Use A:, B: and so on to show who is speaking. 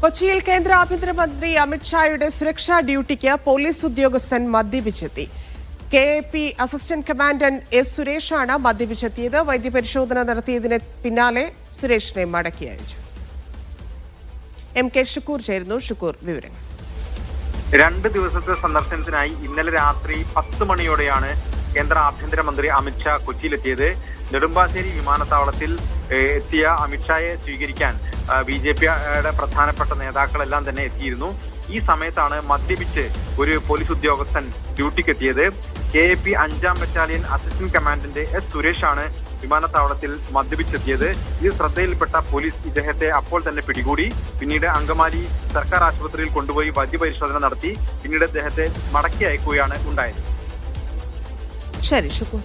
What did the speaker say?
A: കൊച്ചിയിൽ കേന്ദ്ര ആഭ്യന്തരമന്ത്രി അമിത്ഷായുടെ സുരക്ഷാ ഡ്യൂട്ടിക്ക് പോലീസ് ഉദ്യോഗസ്ഥൻ മദ്യപിച്ചെത്തി. KAP assistant commandant S. സുരേഷാണ് മദ്യപിച്ചെത്തിയത്. വൈദ്യപരിശോധന നടത്തിയതിന് പിന്നാലെ സുരേഷിനെ മടക്കി അയച്ചു. MK ഷുക്കൂർ ചേരുന്നു. ഷുക്കൂർ, വിവരങ്ങൾ.
B: 2 ദിവസത്തെ സന്ദർശനത്തിനായി ഇന്നലെ രാത്രി 10 മണിയോടെയാണ് കേന്ദ്ര ആഭ്യന്തരമന്ത്രി അമിത്ഷാ കൊച്ചിയിലെത്തിയത്. നെടുമ്പാശ്ശേരി വിമാനത്താവളത്തിൽ എത്തിയ അമിത്ഷായെ സ്വീകരിക്കാൻ BJPയുടെ പ്രധാനപ്പെട്ട നേതാക്കളെല്ലാം തന്നെ എത്തിയിരുന്നു. ഈ സമയത്താണ് മദ്യപിച്ച് ഒരു പോലീസ് ഉദ്യോഗസ്ഥൻ ഡ്യൂട്ടിക്കെത്തിയത്. KAP 5ാം battalion assistant commandant S. സുരേഷാണ് വിമാനത്താവളത്തിൽ മദ്യപിച്ചെത്തിയത്. ഇത് ശ്രദ്ധയിൽപ്പെട്ട പോലീസ് ഇദ്ദേഹത്തെ അപ്പോൾ തന്നെ പിടികൂടി. പിന്നീട് അങ്കമാലി സർക്കാർ ആശുപത്രിയിൽ കൊണ്ടുപോയി വൈദ്യപരിശോധന നടത്തി. പിന്നീട് അദ്ദേഹത്തെ മടക്കി അയക്കുകയാണ് ഉണ്ടായത്.
A: ശരി, ശുക്കൂർ.